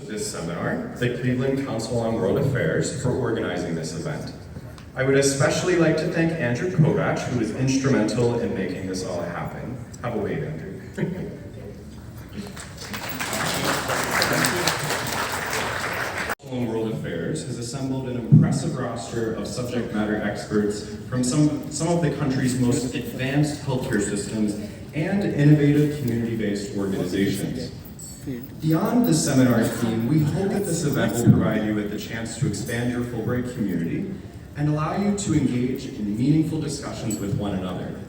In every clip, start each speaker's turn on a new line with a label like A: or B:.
A: This seminar, the Cleveland Council on World Affairs, for organizing this event. I would especially like to thank Andrew Kovach, who was instrumental in making this all happen. Have a wave, Andrew. On World Affairs has assembled an impressive roster of subject matter experts from some of the country's most advanced healthcare systems and innovative community-based organizations. Beyond the seminar theme, we hope that this event will provide you with the chance to expand your Fulbright community and allow you to engage in meaningful discussions with one another.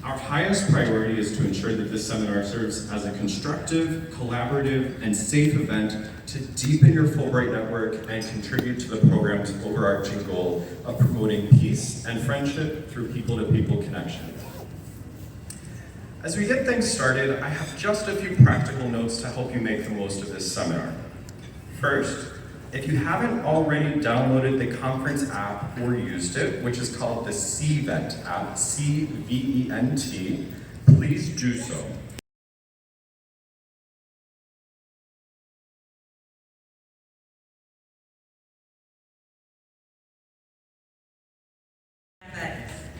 A: Our highest priority is to ensure that this seminar serves as a constructive, collaborative, and safe event to deepen your Fulbright network and contribute to the program's overarching goal of promoting peace and friendship through people-to-people connection. As we get things started, I have just a few practical notes to help you make the most of this seminar. First, if you haven't already downloaded the conference app or used it, which is called the CVENT app, C-V-E-N-T, please do so.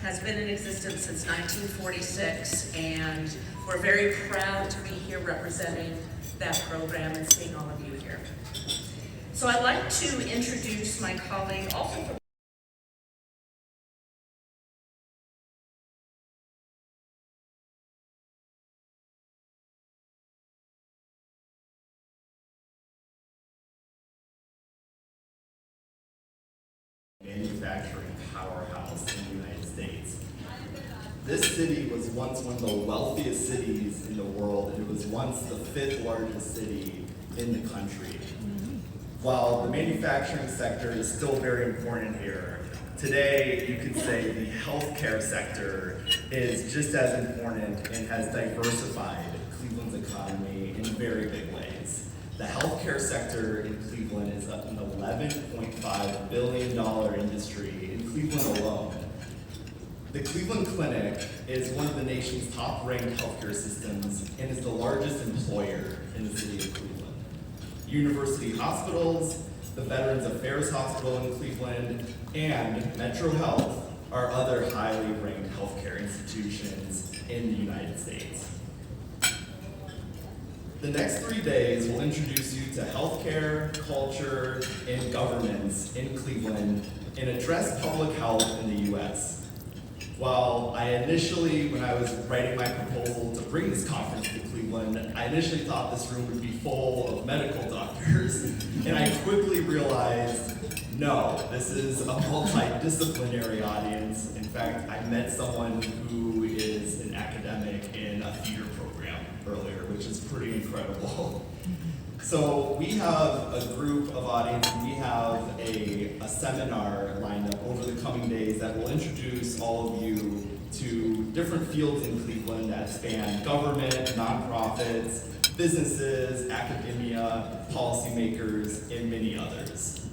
B: Has been in existence since 1946, and we're very proud to be here representing that program and seeing all of you here. So I'd like to introduce my colleague, also from
C: manufacturing powerhouse in the United States. This city was once one of the wealthiest cities in the world, and it was once the 5th largest city in the country. While the manufacturing sector is still very important here, today you could say the healthcare sector is just as important and has diversified Cleveland's economy in very big ways. The healthcare sector in Cleveland is an $11.5 billion industry in Cleveland alone. The Cleveland Clinic is one of the nation's top-ranked healthcare systems and is the largest employer in the city of Cleveland. University Hospitals, the Veterans Affairs Hospital in Cleveland, and Metro Health are other highly ranked healthcare institutions in the United States. The next 3 days will introduce you to healthcare, culture, and governance in Cleveland and address public health in the U.S. While when I was writing my proposal to bring this conference to Cleveland, I initially thought this room would be full of medical doctors, and I quickly realized, no, this is a multidisciplinary audience. In fact, I met someone who is an academic in a theater program earlier, which is pretty incredible. So we have a group of audience, and we have a seminar lined up over the coming days that will introduce all of you to different fields in Cleveland that span government, nonprofits, businesses, academia, policymakers, and many others.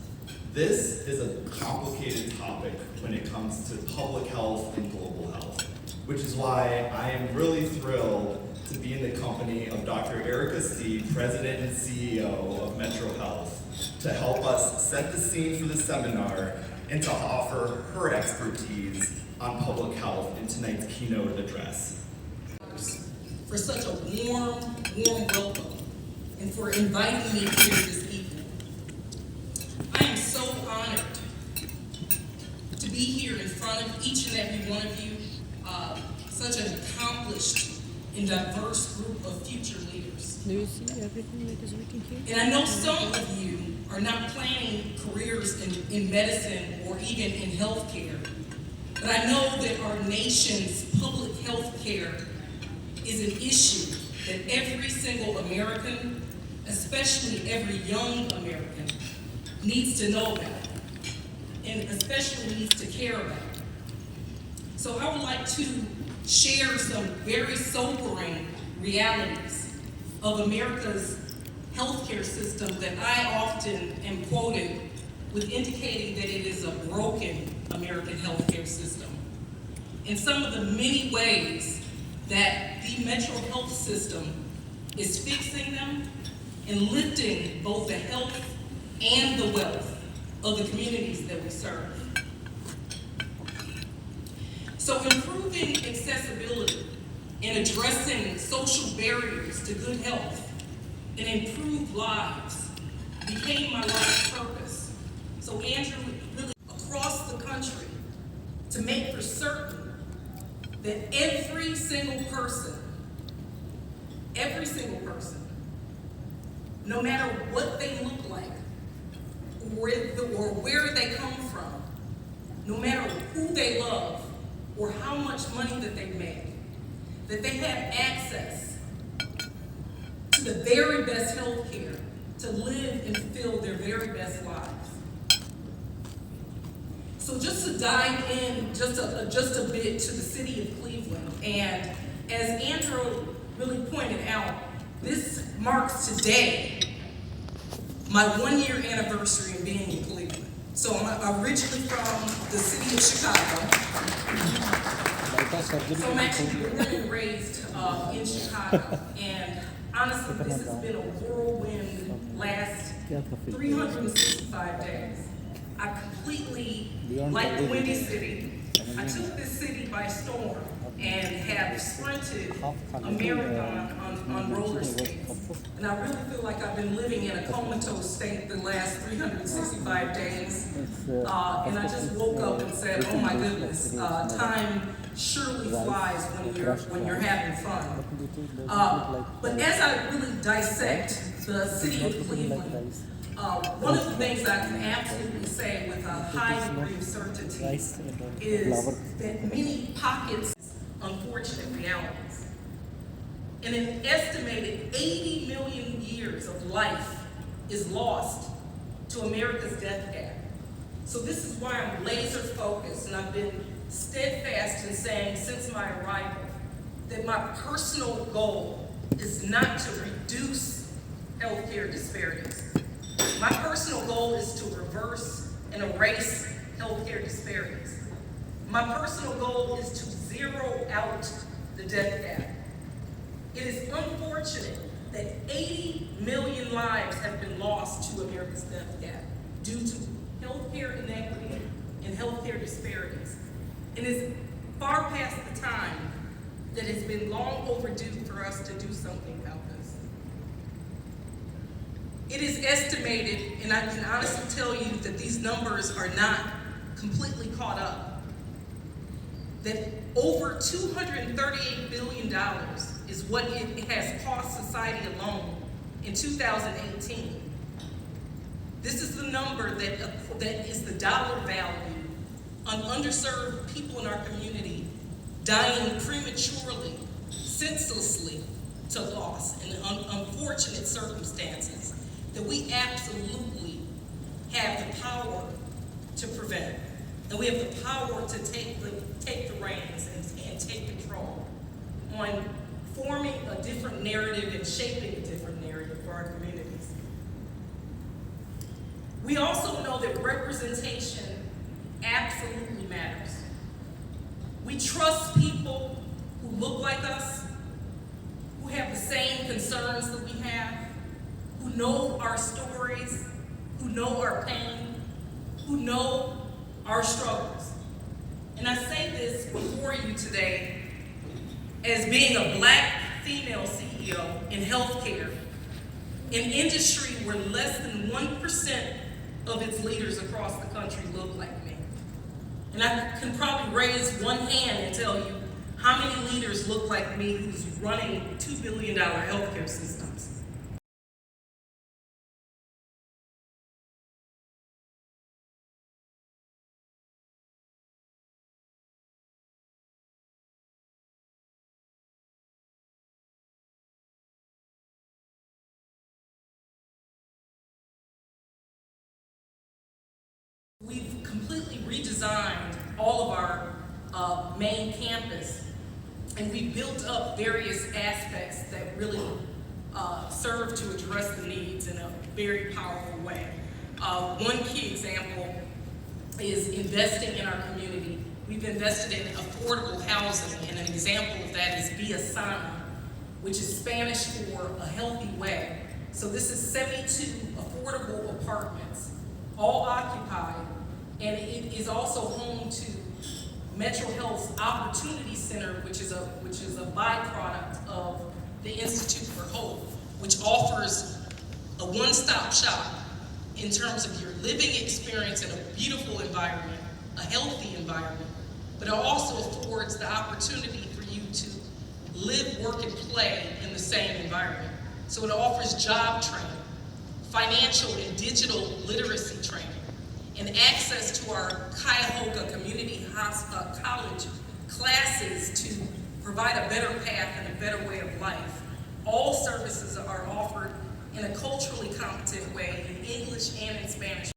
C: This is a complicated topic when it comes to public health and global health, which is why I am really thrilled to be in the company of Dr. Erica Steed, President and CEO of Metro Health, to help us set the scene for the seminar and to offer her expertise on public health in tonight's keynote address.
D: For such a warm welcome and for inviting me here this evening. I am so honored to be here in front of each and every one of you, such an accomplished and diverse group of future leaders.
E: Do you see everything that is written here?
D: And I know some of you are not planning careers in medicine or even in healthcare, but I know that our nation's public health care is an issue that every single American, especially every young American, needs to know about, and especially needs to care about. So I would like to share some very sobering realities of America's healthcare system that I often am quoted with indicating that it is a broken American healthcare system. In some of the many ways that the Metro Health system is fixing them in lifting both the health and the wealth of the communities that we serve. So improving accessibility and addressing social barriers to good health and improved lives became my life's purpose. So Andrew really across the country to make for certain that every single person, no matter what they look like, or where they come from, no matter who they love, or how much money that they make, that they have access to the very best health care to live and fulfill their very best lives. So just to dive in just a bit to the city of Cleveland, and as Andrew really pointed out, this marks today my 1-year anniversary of being in Cleveland. So I'm originally from the city of Chicago. So I'm actually born and raised in Chicago, and honestly, this has been a whirlwind last 365 days. I completely, like the Windy City, I took this city by storm and have sprinted a marathon on roller skates. And I really feel like I've been living in a comatose state the last 365 days. And I just woke up and said, oh my goodness, time surely flies when you're having fun. But as I really dissect the city of Cleveland, one of the things I can absolutely say with a high degree of certainty is that many pockets unfortunate realities. And an estimated 80 million years of life is lost to America's death gap. So this is why I'm laser focused, and I've been steadfast in saying since my arrival that my personal goal is not to reduce healthcare disparities. My personal goal is to reverse and erase healthcare disparities. My personal goal is to zero out the death gap. It is unfortunate that 80 million lives have been lost to America's death gap due to healthcare inequity and healthcare disparities. And it's far past the time that has been long overdue for us to do something about this. It is estimated, and I can honestly tell you that these numbers are not completely caught up, that over $238 billion is what it has cost society alone in 2018. This is the number that is the dollar value on underserved people in our community dying prematurely, senselessly to loss in unfortunate circumstances that we absolutely have the power to prevent. And we have the power to take the reins and take control on forming a different narrative and shaping a different narrative for our communities. We also know that representation absolutely matters. We trust people who look like us, who have the same concerns that we have, who know our stories, who know our pain, who know our struggles. And I say this before you today as being a Black female CEO in healthcare, an industry where less than 1% of its leaders across the country look like me. And I can probably raise one hand and tell you how many leaders look like me who's running $2 billion healthcare systems. We've completely redesigned all of our main campus, and we built up various aspects that really serve to address the needs in a very powerful way. One key example is investing in our community. We've invested in affordable housing, and an example of that is Via Sana, which is Spanish for a healthy way. So this is 72 affordable apartments, all occupied, and it is also home to Metro Health's Opportunity Center, which is a byproduct of the Institute for Hope, which offers a one-stop shop in terms of your living experience in a beautiful environment, a healthy environment, but it also affords the opportunity for you to live, work, and play in the same environment. So it offers job training, financial and digital literacy training, and access to our Cuyahoga Community College classes to provide a better path and a better way of life. All services are offered in a culturally competent way in English and in Spanish.